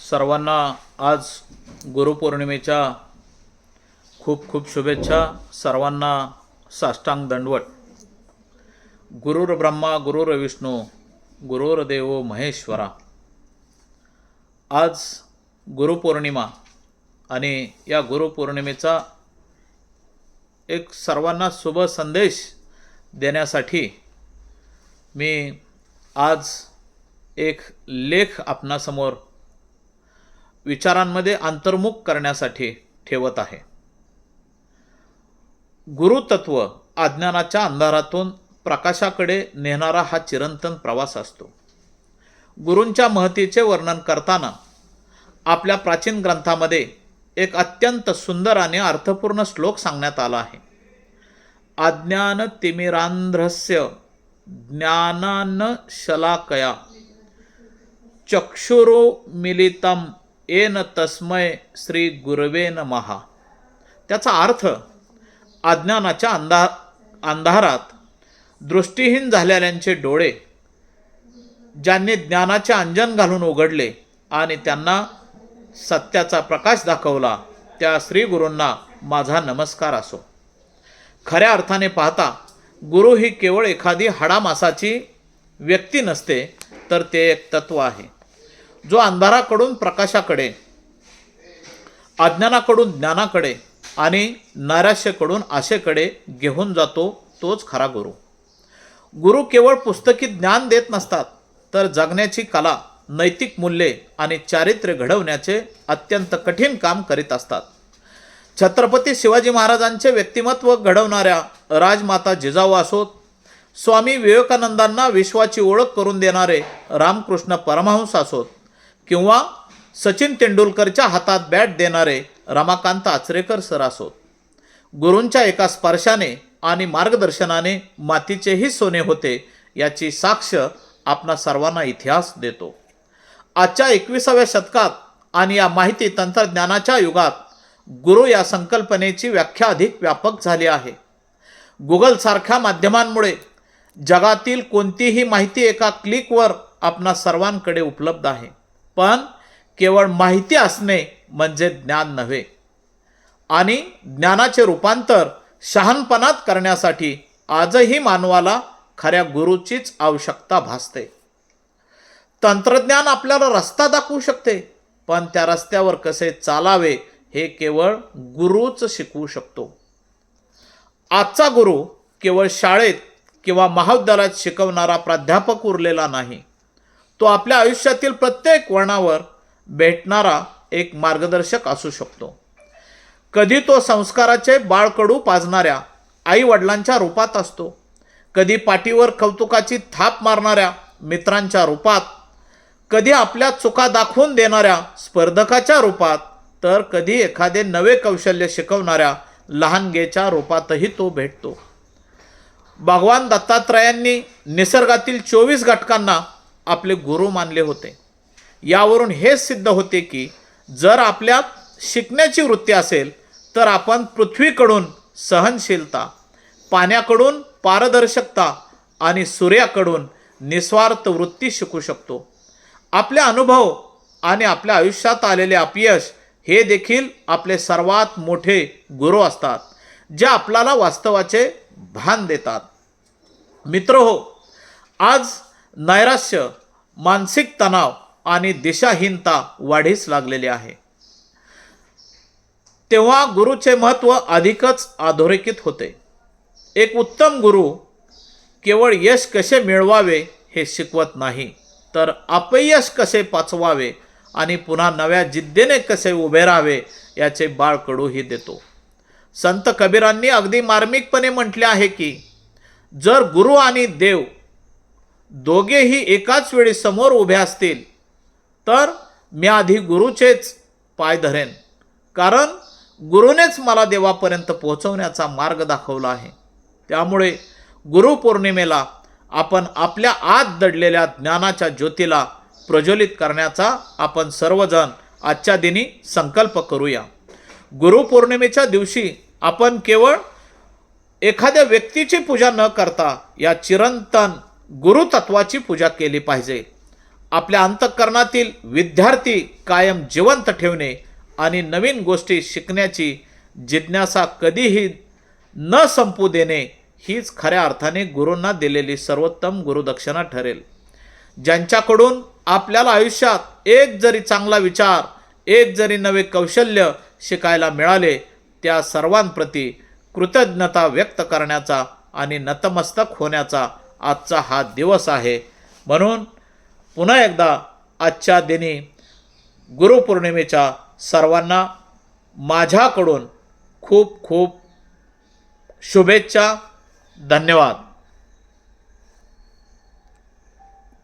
सर्वांना आज गुरुपौर्णिमेच्या खूप खूप शुभेच्छा। सर्वांना साष्टांग दंडवत। गुरुर ब्रह्मा गुरुर विष्णू गुरुर्देव महेश्वरा। आज गुरुपौर्णिमा आणि या गुरुपौर्णिमेचा एक सर्वांना शुभ संदेश देण्यासाठी मी आज एक लेख आपणासमोर विचारांमध्ये अंतर्मुख करण्यासाठी ठेवत आहे। गुरुतत्व अज्ञानाच्या अंधारातून प्रकाशाकडे नेणारा हा चिरंतन प्रवास असतो। गुरूंच्या महतीचे वर्णन करताना आपल्या प्राचीन ग्रंथामध्ये एक अत्यंत सुंदर आणि अर्थपूर्ण श्लोक सांगण्यात आला आहे। अज्ञान तिमिरांध्रस्य ज्ञानान शलाकया चक्षुरुमिलितं येन तस्मै श्री गुरवे नमः। त्याचा अर्थ अज्ञानाच्या अंधारात दृष्टीहीन झालेल्यांचे डोळे ज्यांनी ज्ञानाचे अंजन घालून उघडले आणि त्यांना सत्याचा प्रकाश दाखवला, त्या श्री गुरूंना माझा नमस्कार असो। खऱ्या अर्थाने पाहता गुरु ही केवळ एखादी हाडामासाची व्यक्ती नसते, तर ते एक तत्व आहे जो अंधाराकडून प्रकाशाकडे, अज्ञानाकडून ज्ञानाकडे आणि नैराश्याकडून आशेकडे घेऊन जातो, तोच खरा गुरु। गुरु केवळ पुस्तकी ज्ञान देत नसतात, तर जगण्याची कला, नैतिक मूल्ये आणि चारित्र्य घडवण्याचे अत्यंत कठीण काम करीत असतात। छत्रपती शिवाजी महाराजांचे व्यक्तिमत्व घडवणाऱ्या राजमाता जिजाऊ असोत, स्वामी विवेकानंदांना विश्वाची ओळख करून देणारे रामकृष्ण परमहंस असोत, किंवा सचिन तेंडुलकरच्या हातात बॅट देणारे रमाकांत आचरेकर सर असोत, गुरूंच्या एका स्पर्शाने आणि मार्गदर्शनाने मातीचेही सोने होते, याची साक्ष आपणा सर्वांना इतिहास देतो। आजच्या 21व्या शतकात आणि या माहिती तंत्रज्ञानाच्या युगात गुरु या संकल्पनेची व्याख्या अधिक व्यापक झाली आहे। गुगल सारख्या माध्यमांमुळे जगातील कोणतीही माहिती एका क्लिकवर आपणा सर्वांकडे उपलब्ध आहे। पण केवळ माहिती असणे म्हणजे ज्ञान नव्हे, आणि ज्ञानाचे रूपांतर शहाणपणात करण्यासाठी आजही मानवाला खऱ्या गुरुचीच आवश्यकता भासते। तंत्रज्ञान आपल्याला रस्ता दाखवू शकते, पण त्या रस्त्यावर कसे चालावे हे केवळ गुरुच शिकवू शकतो। आजचा गुरु केवळ शाळेत किंवा महाविद्यालयात शिकवणारा प्राध्यापक उरलेला नाही, तो आपल्या आयुष्यातील प्रत्येक वळणावर भेटणारा एक मार्गदर्शक असू शकतो। कधी तो संस्काराचे बाळकडू पाजणाऱ्या आई वडिलांच्या रूपात असतो, कधी पाठीवर कौतुकाची थाप मारणाऱ्या मित्रांच्या रूपात, कधी आपल्या चुका दाखवून देणाऱ्या स्पर्धकाच्या रूपात, तर कधी एखादे नवे कौशल्य शिकवणाऱ्या लहानगेच्या रूपातही तो भेटतो। भगवान दत्तात्रयांनी निसर्गातील 24 घटकांना आपले गुरु मानले होते। यावरून हे सिद्ध होते की जर आपल्यात शिकण्याची वृत्ती असेल, तर आपण पृथ्वीकडून सहनशीलता, पाण्याकडून पारदर्शकता आणि सूर्याकडून निस्वार्थ वृत्ती शिकू शकतो। आपले अनुभव आणि आपल्या आयुष्यात आलेले अपयश हे देखील आपले सर्वात मोठे गुरु असतात, जे आपल्याला वास्तवाचे भान देतात। मित्रहो, आज नैराश्य, मानसिक तणाव आणि दिशाहीनता वाढीस लागलेली आहे, तेव्हा गुरुचे महत्त्व अधिकच अधोरेखित होते। एक उत्तम गुरु केवळ यश कसे मिळवावे हे शिकवत नाही, तर अपयश कसे पचवावे आणि पुन्हा नव्या जिद्दीने कसे उभे राहावे याचे बाळकडूही देतो। संत कबीरांनी अगदी मार्मिकपणे म्हटले आहे की जर गुरु आणि देव दोघेही एकाच वेळी समोर उभे असतील, तर मी आधी गुरुचेच पाय धरेन, कारण गुरुनेच मला देवापर्यंत पोहोचवण्याचा मार्ग दाखवला आहे। त्यामुळे गुरुपौर्णिमेला आपण आपल्या आत दडलेल्या ज्ञानाच्या ज्योतीला प्रज्वलित करण्याचा आपण सर्वजण आजच्या दिनी संकल्प करूया। गुरुपौर्णिमेच्या दिवशी आपण केवळ एखाद्या व्यक्तीची पूजा न करता या चिरंतन गुरुतत्वाची पूजा केली पाहिजे। आपल्या अंतःकरणातील विद्यार्थी कायम जिवंत ठेवणे आणि नवीन गोष्टी शिकण्याची जिज्ञासा कधीही न संपू देणे हीच खऱ्या अर्थाने गुरूंना दिलेली सर्वोत्तम गुरुदक्षिणा ठरेल. ज्यांच्याकडून आपल्याला आयुष्यात एक जरी चांगला विचार, एक जरी नवे कौशल्य शिकायला मिळाले, त्या सर्वांप्रती कृतज्ञता व्यक्त करण्याचा आणि नतमस्तक होण्याचा आजचा हा दिवस आहे. म्हणून पुन्हा एकदा आजच्या दिनी गुरुपौर्णिमेच्या सर्वांना माझ्याकडून खूप खूप शुभेच्छा. धन्यवाद.